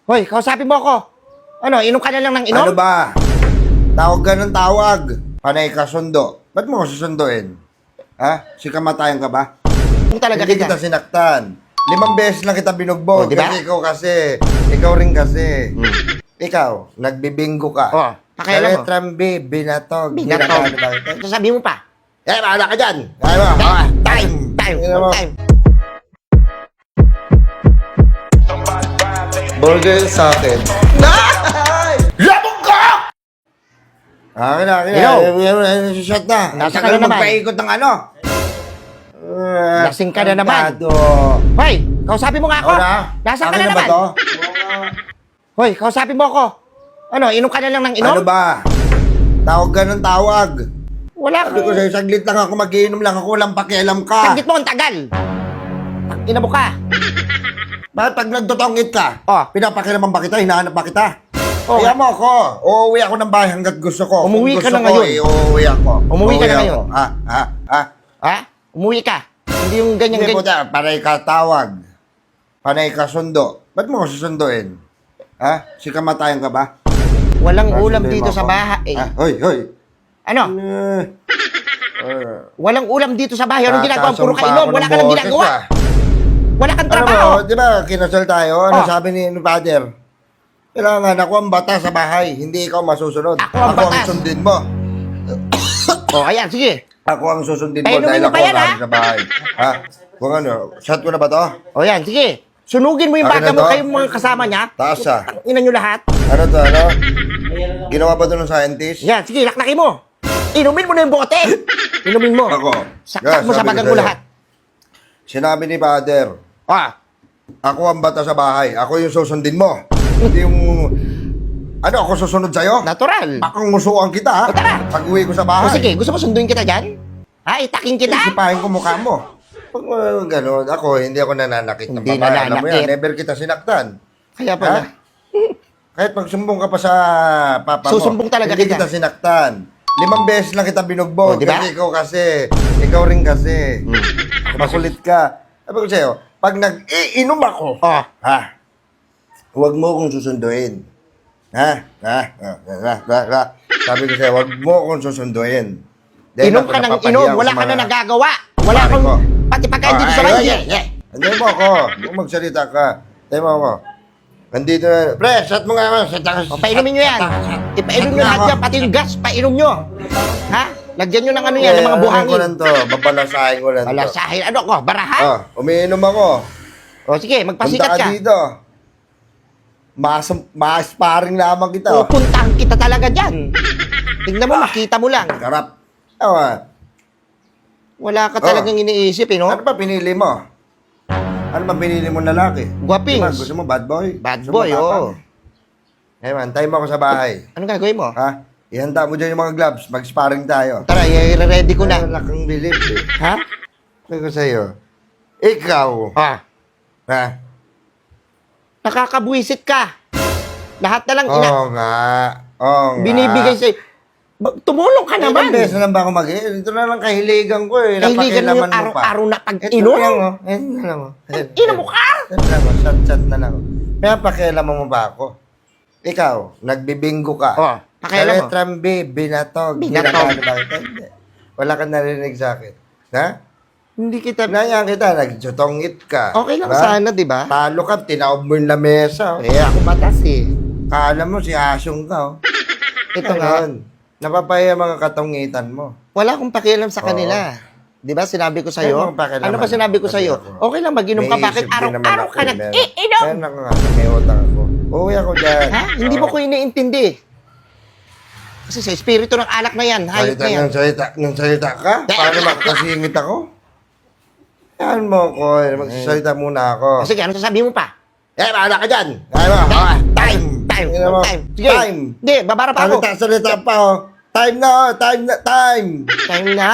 Hoy, kausapin mo ako. Ano, inom ka na lang ng inom? Ano ba? Tawag ka ng tawag. Panay ka sundo. Ba't mo ko susunduin? Ha? Si kamatayan ka ba? Kung talaga Hindi kita sinaktan. 5 beses lang kita binugbog. Oh, diba? Kasi ikaw kasi. Ikaw rin kasi. Ikaw, nagbibingo ka. Oh, pakialam mo. Trambi, binatog. Binatog. Binatog. Sasabihin mo pa. Eh, bahala ka dyan. Kaya mo. Time. Tingnan mo. Time. Burger sa akin. Labog ka! Akin na. Shot na. Nasa ka Tagal na naman. magpaikot ng ano. Lasing ka na naman. Tado. Hoy, kausapin mo nga ako. Nasa ka Akin na na ba naman. to? Hoy, kausapin mo ako. Ano, inom ka na lang ng inom? Ano ba? Tawag ka ng tawag. Wala Sabi ko kang... sa'yo, saglit lang ako, mag-iinom lang ako, walang pakialam ka. Saglit mo, ang tagal. Ina mo ka. Bakit pag nagtotongit ka, Oh. pinapakilaman ba kita, hinahanap ba kita? Oh. Kaya mo ako, uuwi ako ng bahay hanggat gusto ko. Umuwi ka Kung gusto na ko, ngayon. Uuwi ako. Umuwi ka na ako. ngayon. Ha? Ha? Umuwi ka. Hindi yung Hindi ganyan-ganyan. po ta, panay ka tawag. Panay ka sundo. Ba't mo ko susunduin? Ha? Si kamatayan ka ba? Walang ulam Susunduin dito mo sa ako? bahay. Ha? Hoy. Ano? Walang ulam dito sa bahay. Anong ginagawa? Puro ka inom. Wala ka nang ginagawa. Wala kang Ano trabaho. mo, di ba, kinasal tayo? Ano Oh. sabi ni Father? Kailangan ako ang bata sa bahay, hindi ikaw masusunod. Ako ang batas. sundin mo. O, ayan, sige. Ako ang susundin mo Inumin dahil mo ako pa yan, ang ha? hari sa bahay. Ha? Kung ano, shot ko na ba to? O, yan, sige. Sunugin mo yung Akin bata na mo, to? kayong mga kasama niya. Taas ah. Ina nyo lahat. Ano to, ano? Ginawa ba to ng scientist? Yan, sige, laklakin mo. Inumin mo na yung bote. Inumin mo. Ako. Saksak mo sa sabi ko bagang mo sa'yo. lahat. Sinabi ni Father, Ah, ako ang bata sa bahay, ako yung susundin mo. Hindi yung... Ano, ako susunod sa'yo? natural. Akong musuan kita, ha? O, tara. Pag uwi ko sa O, bahay. sige, gusto mo sunduin kita dyan? Ha, itaking kita? Sipahin ko mukha mo. Pag gano'n, ako, hindi ako nananakit ng Hindi babae. Alam mo yan, nananakit. never kita sinaktan. Kaya Ha? pala. Kahit magsumbong ka pa sa papa mo. Susumbong talaga hindi kita. kita sinaktan. 5 beses lang kita binugbog. Oh, di ba? Kasi ikaw kasi. Ikaw rin kasi. Makulit ka. Sabi ko sa'yo, pag nag-iinom ako, Oh, ha? Huwag mo akong susunduin. Ha? Sabi ko sa'yo, huwag mo akong susunduin. Dahil inom ako ka ng napapahiya inom. ako Wala sa ka na mga- nagagawa. Wala Pare kang... ko. Pati pagkain dito sa bahay. Andiyan mo ako. Kung magsalita ka. Tayo mo ako. Nandito na. Pre, shot mo nga ako. O, painumin nyo yan. Ipainom nyo lahat yan. Pati yung gas, painom nyo. Ha? Lagyan nyo ng ano yan, ng mga Ano ko buhangin. lang to. Babalasahin ko lang to. Malasahin. Ano ko? Barahan? Umiinom ako. O, sige, magpasikat Punta ka. dito. Mas-sparring lamang kita. Pupuntahan kita talaga dyan. Tingnan mo, makita mo lang. Karap. Ewan. Wala ka talagang iniisip, eh, no? Ano ba pinili mo? Ano ba pinili mo lalaki? Guwapings. Diba, gusto mo bad boy? Bad Gusto mo boy, tapang? oo. Ewan, tayo mo ako sa bahay. Anong gagawin mo? Ha? Ihanda mo dyan yung mga gloves. Mag-sparring tayo. Tara, i-ready ko na. Wala kang bilib eh. Ha? Sabi ko sa'yo, ikaw, Ah, ha? nakakabwisit ka. Lahat na lang Oo nga. Oo nga. binibigay sa'yo. Tumulong ka Ilang naman. beses na lang ba ako ito na lang kahiligan ko eh. Kahiligan mo Napakialaman yung mo pa. araw-araw na Ito pag-inom. lang oh. Ito na lang oh. Inom mo ka? Ito lang oh. Chat na lang oh. Kaya pakialaman mo ba ako? Ikaw, nagbibingo ka. Oh, pakialam mo. Trambi, binatog. Binatog. Ginagawa ba kita? Hindi. Wala kang narinig sa akin. Ha? Hindi kita... Pinayaan kita, nagjutongit ka. Okay lang Diba? sana, di ba? Talo ka, tinaob mo yung lamesa. Oh. Eh, ako batas eh. Kala mo si Asyong ka oh. Ito nga. Napapaya mga katungitan mo. Wala akong pakialam sa kanila. Di ba sinabi ko sa'yo? Ano ang pakialaman? Ano ba sinabi ko Kasi sa'yo? ako, Okay lang mag-inom ka. May Bakit isip din naman araw-araw ako, ka meron. nag-iinom? Meron ako nga, may utang ako. Uuwi ako dyan. Ha? Hindi mo Oo. ko iniintindi. Kasi sa espiritu ng alak na yan, hayop Salita na yan. ng salita ka? Paano makakasingit ako? Yan mo ko, magsasalita muna ako. O sige, ano sasabihin mo pa? Eh, bahala ka dyan! Kaya mo, time! Tingnan mo. Time. Sige. Time! Hindi, babara pa ako. Salita pa oh. Time na oh, time na, time! Time na?